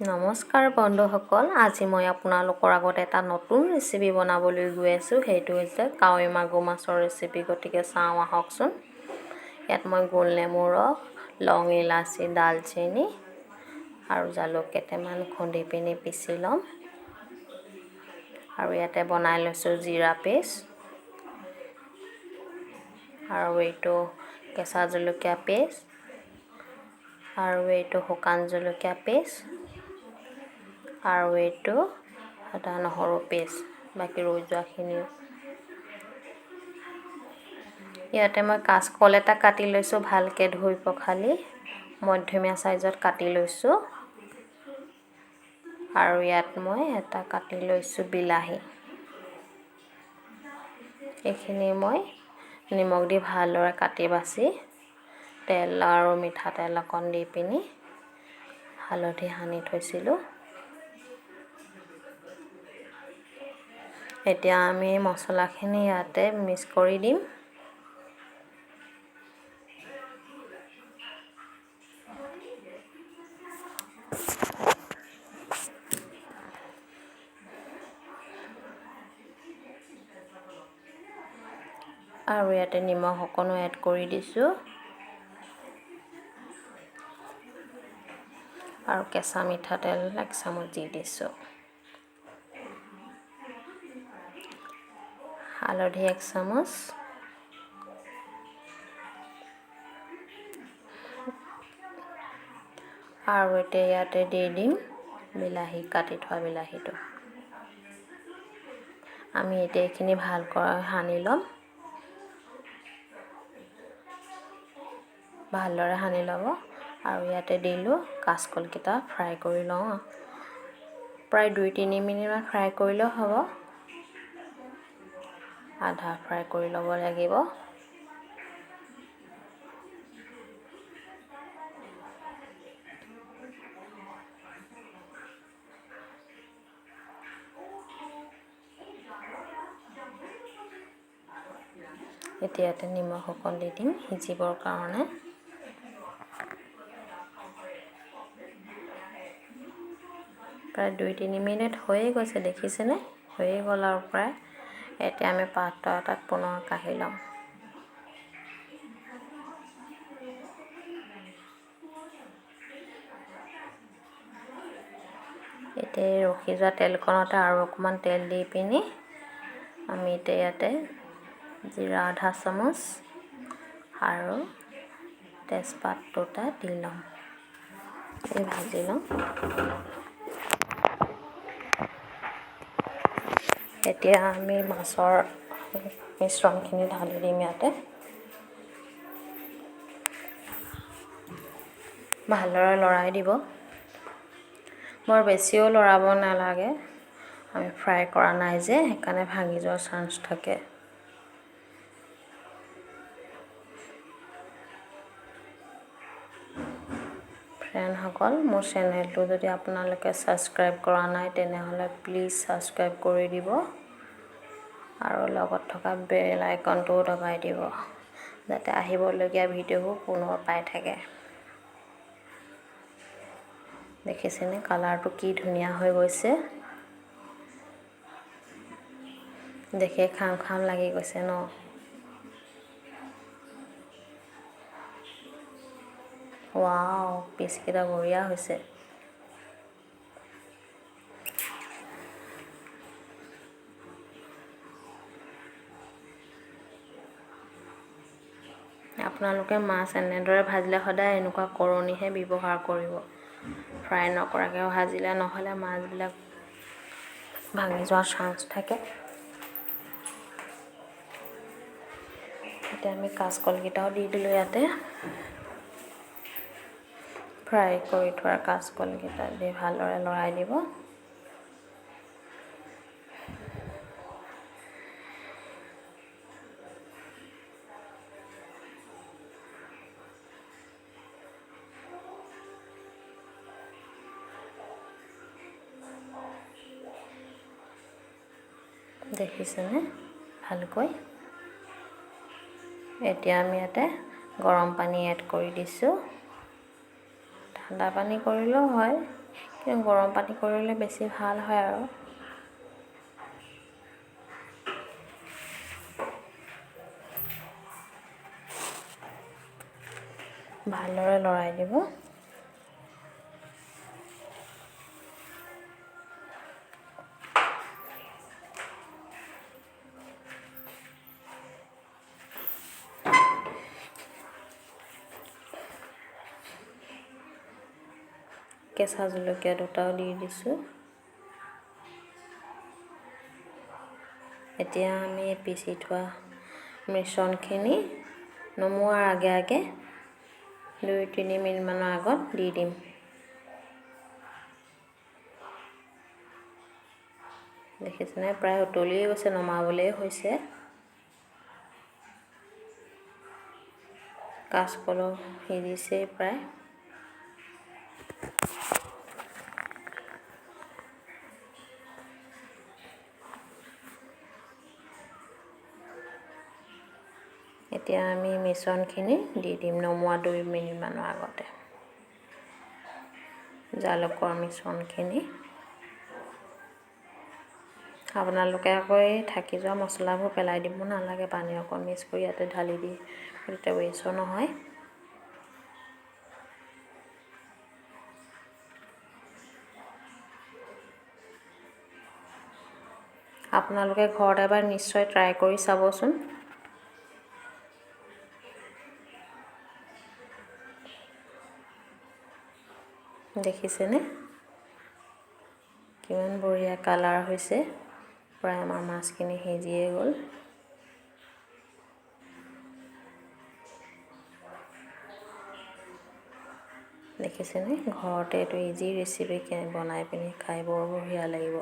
নমস্কাৰ বন্ধুসকল, আজি মই আপোনালোকৰ আগত এটা নতুন ৰেচিপি বনাবলৈ গৈ আছোঁ। সেইটো হৈছে কাৱৈ মাগুৰ মাছৰ ৰেচিপি। গতিকে চাওঁ আহকচোন। ইয়াত মই গোল নেমুৰ ৰস, লং, ইলাচি, দালচেনি আৰু জালুক কেইটামান খুন্দি পিনি পিচি ল'ম। আৰু ইয়াতে বনাই লৈছোঁ জিৰা পেষ্ট আৰু এইটো কেঁচা জলকীয়া পেষ্ট আৰু এইটো শুকান জলকীয়া পেষ্ট আৰু এইটো আদা নহৰু পেষ্ট, বাকী ৰৈ যোৱাখিনিও। ইয়াতে মই কাঁচকল এটা কাটি লৈছোঁ, ভালকৈ ধুই পখালি মধ্যমীয়া চাইজত কাটি লৈছোঁ। আৰু ইয়াত মই এটা কাটি লৈছোঁ বিলাহী। এইখিনি মই নিমখ দি ভালদৰে কাটি বাছি তেল আৰু মিঠাতেল অকণ দি পিনি হালধি সানি থৈছিলোঁ। এতিয়া আমি মছলাখিনি ইয়াতে মিক্স কৰি দিম। আৰু ইয়াতে নিমখ অকণো এড কৰি দিছোঁ আৰু কেঁচা মিঠাতেল 1 চামুচ দি দিছোঁ। হালধি 1 চামুচ, আৰু এতিয়া ইয়াতে দি দিম বিলাহী, কাটি থোৱা বিলাহীটো। আমি এতিয়া এইখিনি ভালকৈ সানি ল'ম। ভালদৰে সানি ল'ব। আৰু ইয়াতে দিলোঁ কাঁচকলকেইটা ফ্ৰাই কৰি লওঁ। প্ৰায় 2-3 মিনিটমান ফ্ৰাই কৰিলেও হ'ব। আধা ফ্ৰাই কৰি ল'ব লাগিব। এতিয়া ইয়াতে নিমখ অকণ দি দিম সিজিবৰ কাৰণে। প্ৰায় 2-3 মিনিট হৈয়ে গৈছে, দেখিছেনে? হৈয়ে গ'ল আৰু প্ৰায়। এতিয়া আমি পাত্ৰ এটাত পুনৰ কাঢ়ি ল'ম। এতিয়া ৰখি যোৱা তেলকণতে আৰু অকণমান তেল দি পিনি আমি এতিয়া ইয়াতে জিৰা আধা চামুচ আৰু তেজপাত 2টা দি ল'ম। এই ভাজি ল'ম। এতিয়া আমি মাছৰ মিশ্ৰণখিনি ঢালি দিম ইয়াতে। ভালদৰে লৰাই দিব। বৰ বেছিও লৰাব নালাগে, আমি ফ্ৰাই কৰা নাই যে, সেইকাৰণে ভাঙি যোৱাৰ চান্স থাকে। ফ্ৰেণ্ডসকল, মোৰ চেনেলটো যদি আপোনালোকে ছাবস্ক্ৰাইব কৰা নাই তেনেহ'লে প্লিজ ছাবস্ক্ৰাইব কৰি দিব আৰু লগত থকা বেল আইকনটোও দবাই দিব, যাতে আহিবলগীয়া ভিডিঅ'বোৰ পুনৰ পাই থাকে। দেখিছেনে কালাৰটো কি ধুনীয়া হৈ গৈছে? দেখি খাম খাম লাগি গৈছে ন? ৱাও, পিচকেইটা বঢ়িয়া হৈছে। আপোনালোকে মাছ এনেদৰে ভাজিলে সদায় এনেকুৱা কৰণীহে ব্যৱহাৰ কৰিব। ফ্ৰাই নকৰাকৈ ভাজিলে নহ'লে মাছবিলাক ভাঙি যোৱাৰ চান্স থাকে। এতিয়া আমি কাঁচকলকেইটাও দি দিলোঁ ইয়াতে। ফ্ৰাই কৰি থোৱা কাঁচকলকেইটা দি ভালদৰে লৰাই দিব। দেখিছেনে ভালকৈ? এতিয়া আমি ইয়াতে গৰম পানী এড কৰি দিছোঁ। ঠাণ্ডা পানী কৰিলেও হয়, কিন্তু গৰম পানী কৰিলে বেছি ভাল হয় আৰু ভালদৰে লৰাই দিব। কেঁচা জলকীয়া দুটাও দি দিছোঁ। এতিয়া আমি পিচি থোৱা মিশ্ৰণখিনি নমোৱাৰ আগে আগে 2-3 মিনিটমানৰ আগত দি দিম। দেখিছেনে প্ৰায় উতলিয়ে গৈছে, নমাবলৈ হৈছে। কাঁচকলো সিজিছেই প্ৰায়। এতিয়া আমি মিশ্ৰণখিনি দি দিম নমোৱা 2 মিনিটমানৰ আগতে। জালুকৰ মিশ্ৰণখিনি আপোনালোকে আকৌ এই থাকি যোৱা মছলাবোৰ পেলাই দিব নালাগে, পানী অকণ মিক্স কৰি ইয়াতে ঢালি দি তেতিয়া ৱেষ্টো নহয়। আপোনালোকে ঘৰত এবাৰ নিশ্চয় ট্ৰাই কৰি চাবচোন। দেখিছেনে কিমান বঢ়িয়া কালাৰ হৈছে, প্ৰায় আমাৰ মাছখিনি সিজিয়ে গ'ল। দেখিছেনে ঘৰতে এইটো ইজি ৰেচিপি বনাই পিনি খাই বৰ বঢ়িয়া লাগিব।